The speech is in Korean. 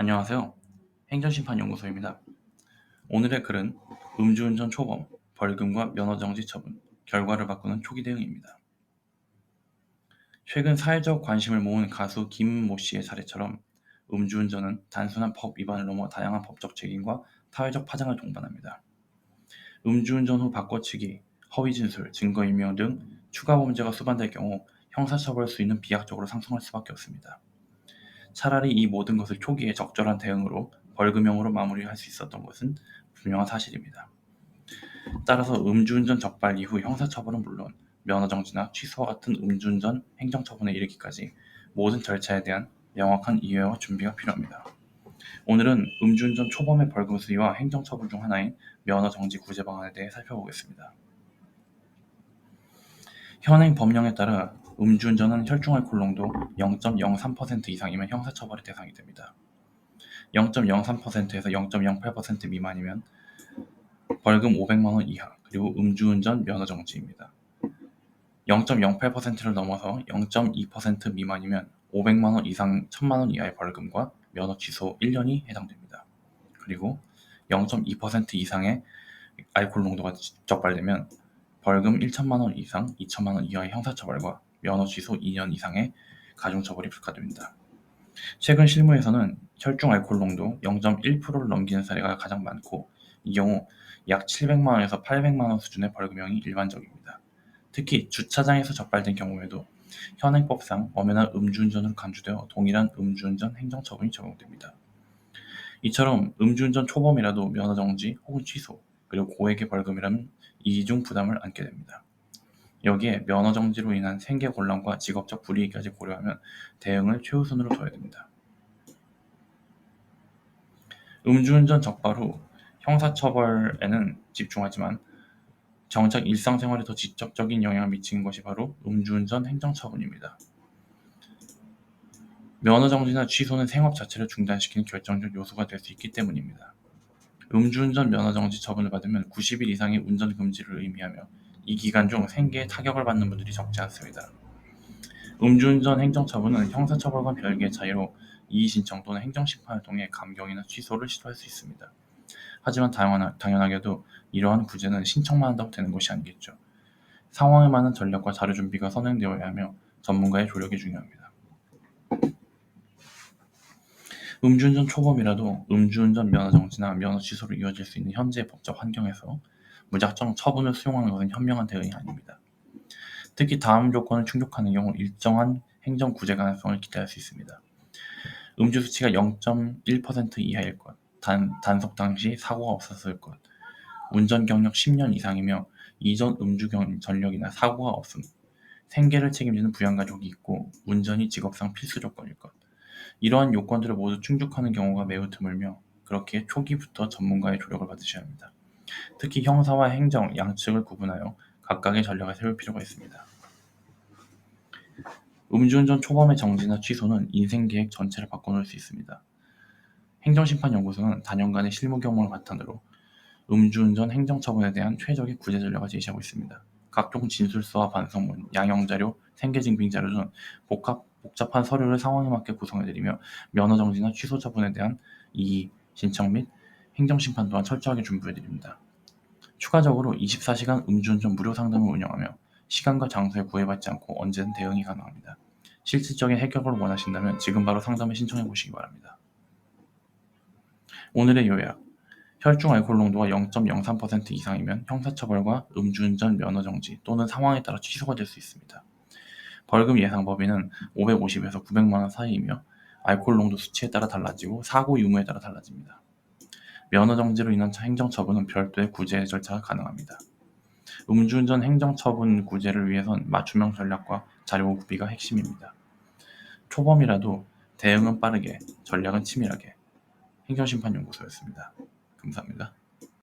안녕하세요. 행정심판연구소입니다. 오늘의 글은 음주운전 초범, 벌금과 면허정지 처분, 결과를 바꾸는 초기 대응입니다. 최근 사회적 관심을 모은 가수 김모 씨의 사례처럼 음주운전은 단순한 법 위반을 넘어 다양한 법적 책임과 사회적 파장을 동반합니다. 음주운전 후 바꿔치기, 허위진술, 증거인멸 등 추가 범죄가 수반될 경우 형사처벌 수위는 비약적으로 상승할 수밖에 없습니다. 차라리 이 모든 것을 초기에 적절한 대응으로 벌금형으로 마무리할 수 있었던 것은 분명한 사실입니다. 따라서 음주운전 적발 이후 형사처벌은 물론 면허정지나 취소와 같은 음주운전 행정처분에 이르기까지 모든 절차에 대한 명확한 이해와 준비가 필요합니다. 오늘은 음주운전 초범의 벌금 수위와 행정처분 중 하나인 면허정지 구제 방안에 대해 살펴보겠습니다. 현행 법령에 따라 음주운전은 혈중알코올 농도 0.03% 이상이면 형사처벌의 대상이 됩니다. 0.03%에서 0.08% 미만이면 벌금 500만 원 이하, 그리고 음주운전 면허정지입니다. 0.08%를 넘어서 0.2% 미만이면 500만 원 이상 1000만 원 이하의 벌금과 면허 취소 1년이 해당됩니다. 그리고 0.2% 이상의 알코올 농도가 적발되면 벌금 1천만 원 이상 2천만 원 이하의 형사처벌과 면허 취소 2년 이상의 가중처벌이 불가됩니다. 최근 실무에서는 혈중 알코올 농도 0.1%를 넘기는 사례가 가장 많고, 이 경우 약 700만 원에서 800만 원 수준의 벌금형이 일반적입니다. 특히 주차장에서 적발된 경우에도 현행법상 엄연한 음주운전으로 간주되어 동일한 음주운전 행정처분이 적용됩니다. 이처럼 음주운전 초범이라도 면허정지 혹은 취소, 그리고 고액의 벌금이라면 이중 부담을 안게 됩니다. 여기에 면허정지로 인한 생계곤란과 직업적 불이익까지 고려하면 대응을 최우선으로 둬야 됩니다. 음주운전 적발 후 형사처벌에는 집중하지만 정작 일상생활에 더 직접적인 영향을 미치는 것이 바로 음주운전 행정처분입니다. 면허정지나 취소는 생업 자체를 중단시키는 결정적 요소가 될 수 있기 때문입니다. 음주운전 면허정지 처분을 받으면 90일 이상의 운전금지를 의미하며 이 기간 중 생계에 타격을 받는 분들이 적지 않습니다. 음주운전 행정처분은 형사처벌과 별개의 차이로 이의신청 또는 행정심판을 통해 감경이나 취소를 시도할 수 있습니다. 하지만 당연하게도 이러한 구제는 신청만 한다고 되는 것이 아니겠죠. 상황에 맞는 전략과 자료 준비가 선행되어야 하며 전문가의 조력이 중요합니다. 음주운전 초범이라도 음주운전 면허정지나 면허 취소로 이어질 수 있는 현재의 법적 환경에서 무작정 처분을 수용하는 것은 현명한 대응이 아닙니다. 특히 다음 조건을 충족하는 경우 일정한 행정 구제 가능성을 기대할 수 있습니다. 음주 수치가 0.1% 이하일 것, 단속 당시 사고가 없었을 것, 운전 경력 10년 이상이며 이전 음주 전력이나 사고가 없음, 생계를 책임지는 부양가족이 있고 운전이 직업상 필수 조건일 것. 이러한 요건들을 모두 충족하는 경우가 매우 드물며, 그렇기에 초기부터 전문가의 조력을 받으셔야 합니다. 특히 형사와 행정 양측을 구분하여 각각의 전략을 세울 필요가 있습니다. 음주운전 초범의 정지나 취소는 인생계획 전체를 바꿔놓을 수 있습니다. 행정심판연구소는 다년간의 실무 경험을 바탕으로 음주운전 행정처분에 대한 최적의 구제 전략을 제시하고 있습니다. 각종 진술서와 반성문, 양형자료, 생계증빙자료 등 복잡한 서류를 상황에 맞게 구성해드리며 면허정지나 취소 처분에 대한 이의 신청 및 행정심판 또한 철저하게 준비해드립니다. 추가적으로 24시간 음주운전 무료 상담을 운영하며 시간과 장소에 구애받지 않고 언제든 대응이 가능합니다. 실질적인 해결을 원하신다면 지금 바로 상담을 신청해 보시기 바랍니다. 오늘의 요약. 혈중 알코올 농도가 0.03% 이상이면 형사처벌과 음주운전 면허정지 또는 상황에 따라 취소가 될 수 있습니다. 벌금 예상 범위는 550에서 900만 원 사이이며 알코올 농도 수치에 따라 달라지고 사고 유무에 따라 달라집니다. 면허정지로 인한 행정처분은 별도의 구제 절차가 가능합니다. 음주운전 행정처분 구제를 위해선 맞춤형 전략과 자료 구비가 핵심입니다. 초범이라도 대응은 빠르게, 전략은 치밀하게. 행정심판연구소였습니다. 감사합니다.